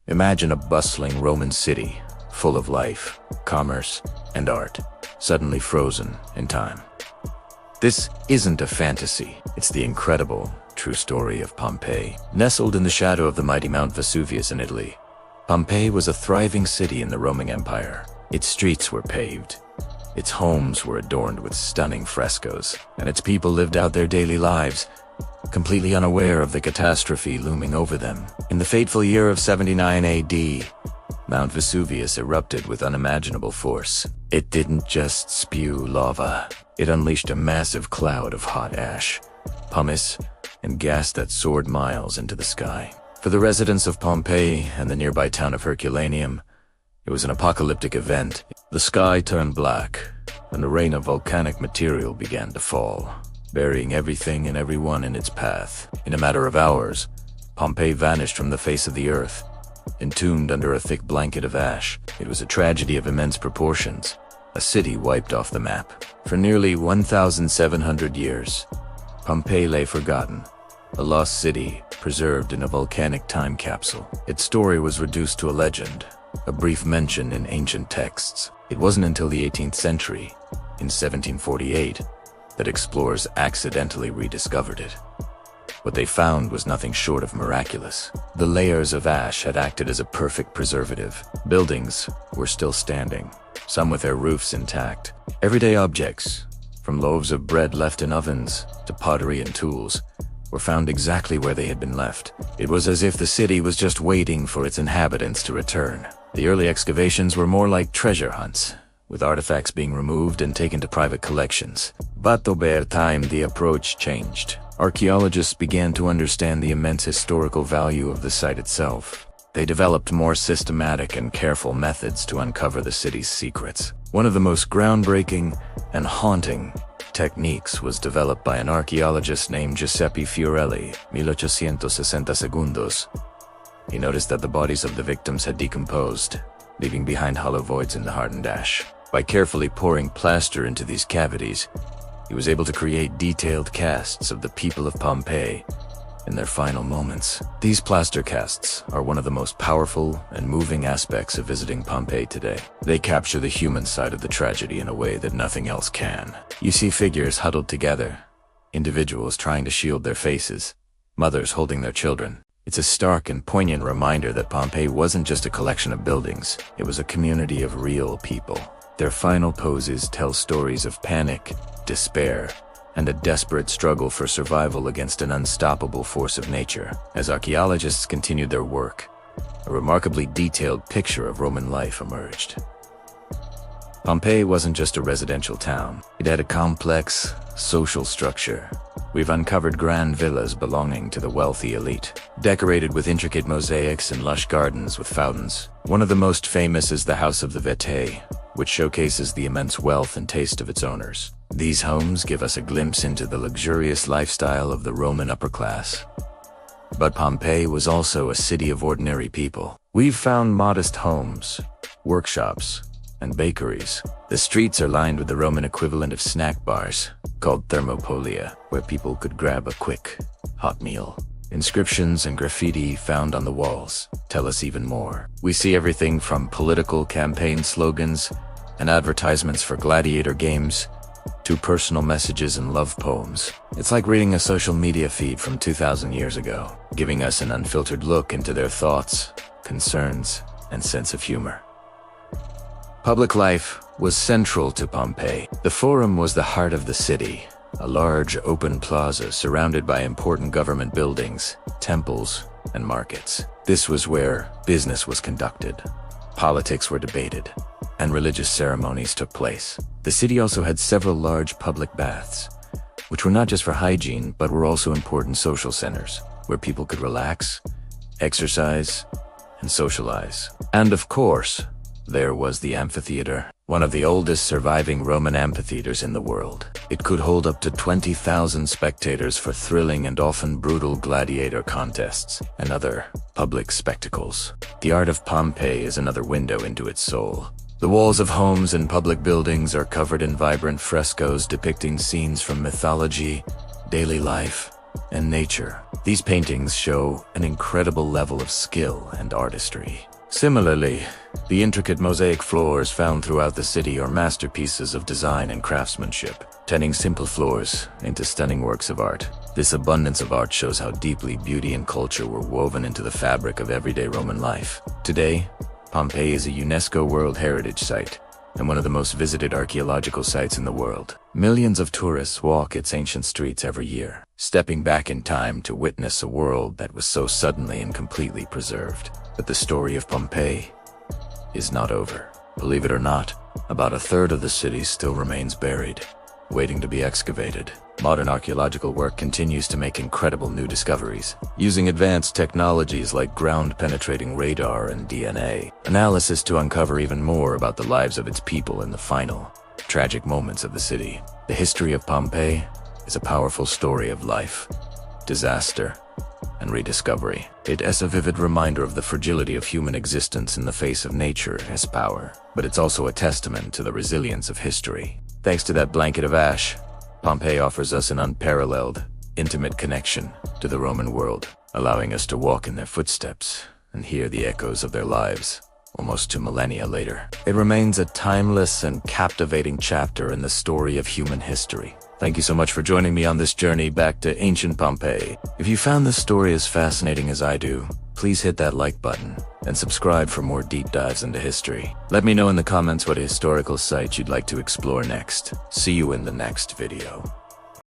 Imagine a bustling Roman city, full of life, commerce, and art, suddenly frozen in time. This isn't a fantasy, it's the incredible, true story of Pompeii. Nestled in the shadow of the mighty Mount Vesuvius in Italy, Pompeii was a thriving city in the Roman Empire. Its streets were paved, its homes were adorned with stunning frescoes, and its people lived out their daily lives, completely unaware of the catastrophe looming over them. In the fateful year of 79 AD, Mount Vesuvius erupted with unimaginable force. It didn't just spew lava, it unleashed a massive cloud of hot ash, pumice, and gas that soared miles into the sky. For the residents of Pompeii and the nearby town of Herculaneum, it was an apocalyptic event. The sky turned black, and a rain of volcanic material began to fall, burying everything and everyone in its path. In a matter of hours, Pompeii vanished from the face of the earth, entombed under a thick blanket of ash. It was a tragedy of immense proportions, a city wiped off the map. For nearly 1,700 years, Pompeii lay forgotten, a lost city preserved in a volcanic time capsule. Its story was reduced to a legend, a brief mention in ancient texts. It wasn't until the 18th century, in 1748, that explorers accidentally rediscovered it. What they found was nothing short of miraculous. The layers of ash had acted as a perfect preservative. Buildings were still standing, some with their roofs intact. Everyday objects, from loaves of bread left in ovens to pottery and tools, were found exactly where they had been left. It was as if the city was just waiting for its inhabitants to return. The early excavations were more like treasure hunts, with artifacts being removed and taken to private collections. But over time, the approach changed. Archaeologists began to understand the immense historical value of the site itself. They developed more systematic and careful methods to uncover the city's secrets. One of the most groundbreaking and haunting techniques was developed by an archaeologist named Giuseppe Fiorelli, 1860 segundos. He noticed that the bodies of the victims had decomposed, leaving behind hollow voids in the hardened ash. By carefully pouring plaster into these cavities, he was able to create detailed casts of the people of Pompeii in their final moments. These plaster casts are one of the most powerful and moving aspects of visiting Pompeii today. They capture the human side of the tragedy in a way that nothing else can. You see figures huddled together, individuals trying to shield their faces, mothers holding their children. It's a stark and poignant reminder that Pompeii wasn't just a collection of buildings, it was a community of real people. Their final poses tell stories of panic, despair, and a desperate struggle for survival against an unstoppable force of nature. As archaeologists continued their work, a remarkably detailed picture of Roman life emerged. Pompeii wasn't just a residential town. It had a complex social structure. We've uncovered grand villas belonging to the wealthy elite, decorated with intricate mosaics and lush gardens with fountains. One of the most famous is the House of the Vitae, which showcases the immense wealth and taste of its owners. These homes give us a glimpse into the luxurious lifestyle of the Roman upper class. But Pompeii was also a city of ordinary people. We've found modest homes, workshops, and bakeries. The streets are lined with the Roman equivalent of snack bars, called thermopolia, where people could grab a quick, hot meal. Inscriptions and graffiti found on the walls tell us even more. We see everything from political campaign slogans and advertisements for gladiator games to personal messages and love poems. It's like reading a social media feed from 2,000 years ago, giving us an unfiltered look into their thoughts, concerns, and sense of humor. Public life was central to Pompeii. The Forum was the heart of the city, a large open plaza surrounded by important government buildings, temples, and markets. This was where business was conducted, politics were debated, and religious ceremonies took place. The city also had several large public baths, which were not just for hygiene, but were also important social centers, where people could relax, exercise, and socialize. And of course, there was the amphitheater, one of the oldest surviving Roman amphitheaters in the world. It could hold up to 20,000 spectators for thrilling and often brutal gladiator contests and other public spectacles. The art of Pompeii is another window into its soul. The walls of homes and public buildings are covered in vibrant frescoes depicting scenes from mythology, daily life, and nature. These paintings show an incredible level of skill and artistry. Similarly, the intricate mosaic floors found throughout the city are masterpieces of design and craftsmanship, turning simple floors into stunning works of art. This abundance of art shows how deeply beauty and culture were woven into the fabric of everyday Roman life. Today, Pompeii is a UNESCO World Heritage Site and one of the most visited archaeological sites in the world. Millions of tourists walk its ancient streets every year, stepping back in time to witness a world that was so suddenly and completely preserved. But the story of Pompeii is not over. Believe it or not, about a third of the city still remains buried, waiting to be excavated. Modern archaeological work continues to make incredible new discoveries, using advanced technologies like ground-penetrating radar and DNA analysis to uncover even more about the lives of its people in the final, tragic moments of the city. The history of Pompeii is a powerful story of life, disaster, and rediscovery. It is a vivid reminder of the fragility of human existence in the face of nature's power, but it's also a testament to the resilience of history. Thanks to that blanket of ash, Pompeii offers us an unparalleled, intimate connection to the Roman world, allowing us to walk in their footsteps and hear the echoes of their lives almost 2 millennia later. It remains a timeless and captivating chapter in the story of human history. Thank you so much for joining me on this journey back to ancient Pompeii. If you found this story as fascinating as I do, please hit that like button and subscribe for more deep dives into history. Let me know in the comments what historical site you'd like to explore next. See you in the next video.